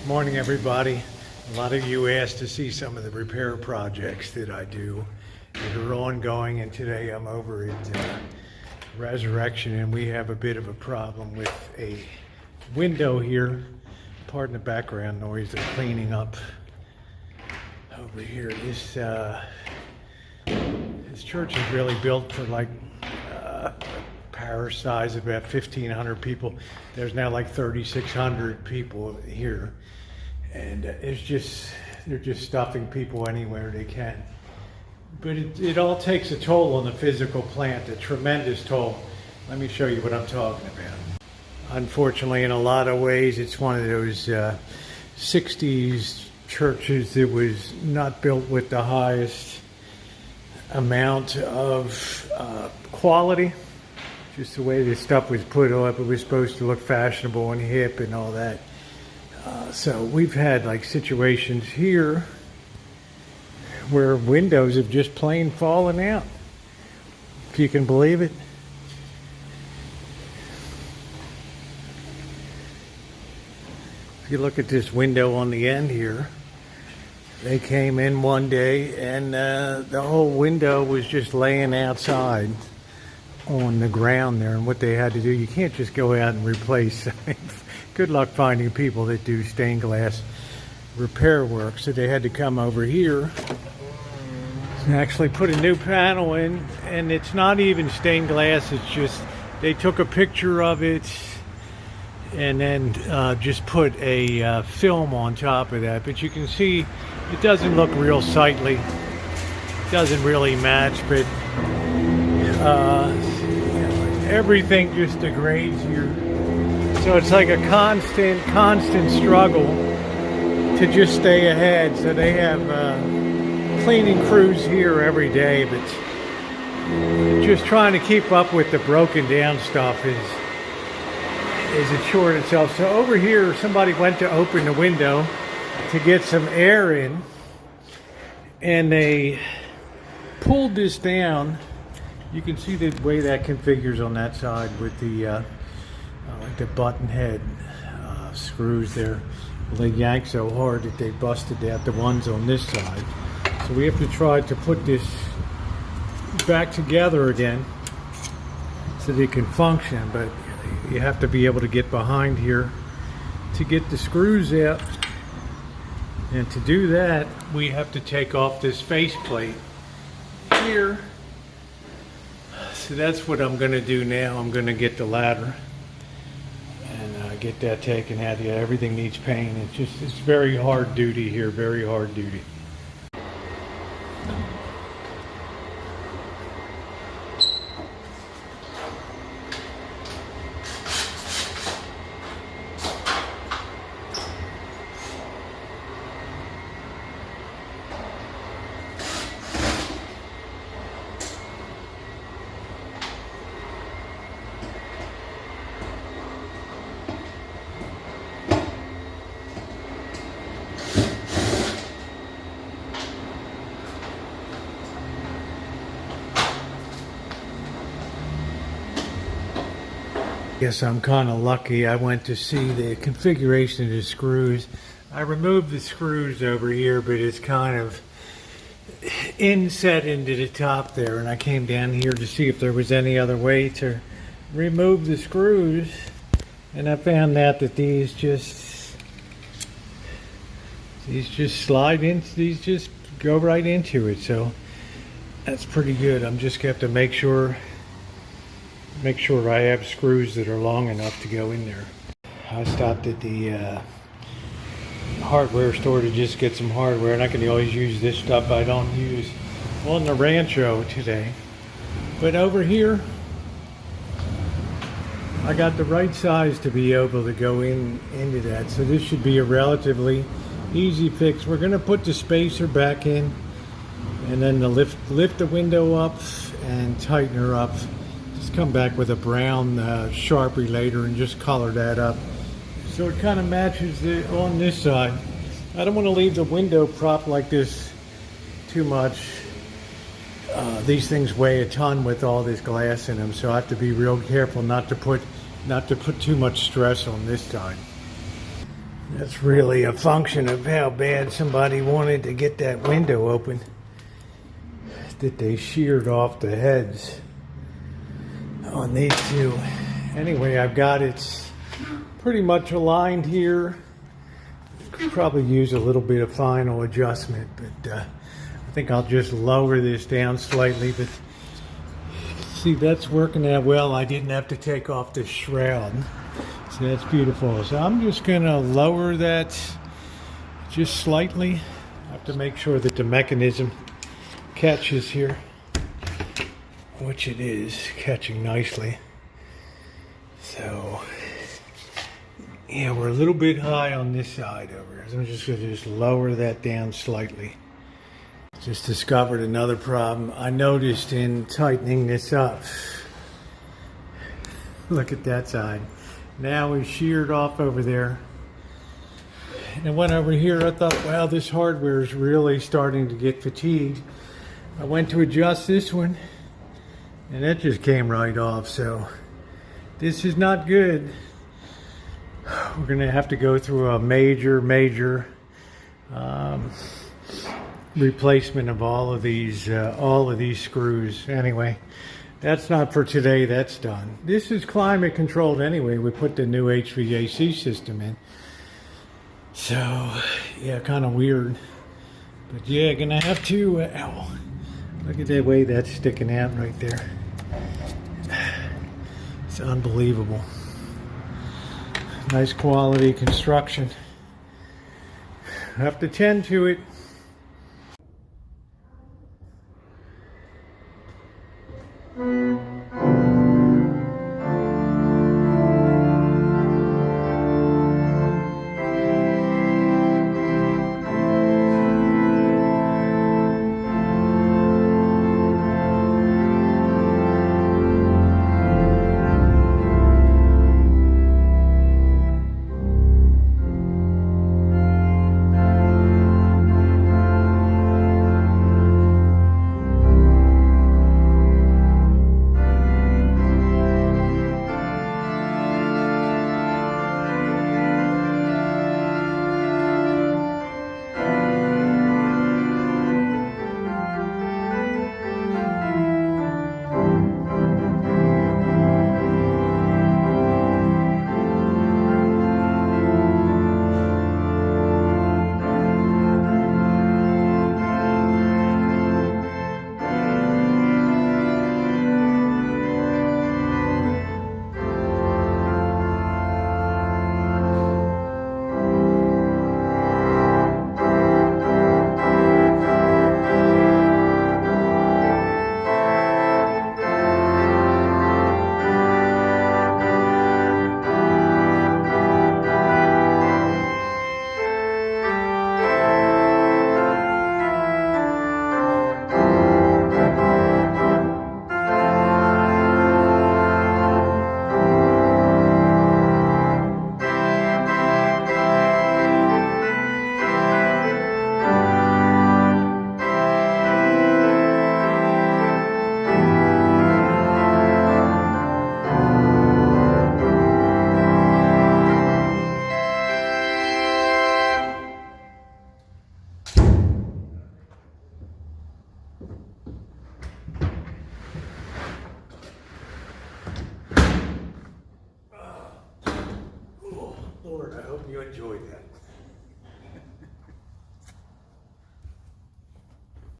Morning, everybody. A lot of you asked to see some of the repair projects that I do that are ongoing, and today I'm over at Resurrection, and we have a bit of a problem with a window here. Pardon the background noise. They're cleaning up over here. This church is really built for like parish size of about 1,500 people. There's now like 3,600 people here, and they're just stuffing people anywhere they can. But it all takes a toll on the physical plant, a tremendous toll. Let me show you what I'm talking about. Unfortunately, in a lot of ways, it's one of those 60s churches that was not built with the highest amount of quality. Just the way this stuff was put up, it was supposed to look fashionable and hip and all that. So we've had like situations here where windows have just plain fallen out, if you can believe it. If you look at this window on the end here, they came in one day and the whole window was just laying outside on the ground there. And what they had to do, you can't just go out and replace. Good luck finding people that do stained glass repair work. So they had to come over here and actually put a new panel in, and it's not even stained glass, it's just they took a picture of it and then just put a film on top of that. But you can see it doesn't look real sightly, it doesn't really match, but everything just degrades here. So it's like a constant struggle to just stay ahead. So they have cleaning crews here every day, but just trying to keep up with the broken down stuff is a chore in itself. So over here, somebody went to open the window to get some air in, and they pulled this down. You can see the way that configures on that side with the like the button head screws there. Well, they yanked so hard that they busted out the ones on this side. So we have to try to put this back together again so that it can function, but you have to be able to get behind here to get the screws out. And to do that, we have to take off this faceplate here. So that's what I'm going to do now. I'm going to get the ladder and get that taken out. Yeah, everything needs paint. It's very hard duty here, very hard duty. Guess I'm kind of lucky. I went to see the configuration of the screws. I removed the screws over here, but it's kind of inset into the top there, and I came down here to see if there was any other way to remove the screws, and I found out that these just slide in, these just go right into it. So that's pretty good. I'm just going to have to make sure I have screws that are long enough to go in there. I stopped at the hardware store to just get some hardware, and I can always use this stuff I don't use on the Rancho today. But over here, I got the right size to be able to go into that. So this should be a relatively easy fix. We're going to put the spacer back in, and then lift the window up and tighten her up. Come back with a brown Sharpie later and just color that up so it kind of matches on this side. I don't want to leave the window propped like this too much. These things weigh a ton with all this glass in them, so I have to be real careful not to put too much stress on this side. That's really a function of how bad somebody wanted to get that window open, that they sheared off the heads on these two. Anyway, I've got it pretty much aligned here. Could probably use a little bit of final adjustment, but I think I'll just lower this down slightly. But see, that's working out well. I didn't have to take off the shroud, so that's beautiful. So I'm just gonna lower that just slightly. I have to make sure that the mechanism catches here, which it is catching nicely. So yeah, we're a little bit high on this side over here. So I'm just going to just lower that down slightly. Just discovered another problem I noticed in tightening this up. Look at that side. Now we sheared off over there. And I went over here, I thought, wow, this hardware is really starting to get fatigued. I went to adjust this one, and that just came right off. So this is not good. We're going to have to go through a major replacement of all of these screws. Anyway, that's not for today. That's done. This is climate controlled anyway. We put the new HVAC system in. So yeah, kind of weird. But yeah, gonna have to. Ow. Look at the way that's sticking out right there. It's unbelievable. Nice quality construction. I have to tend to it.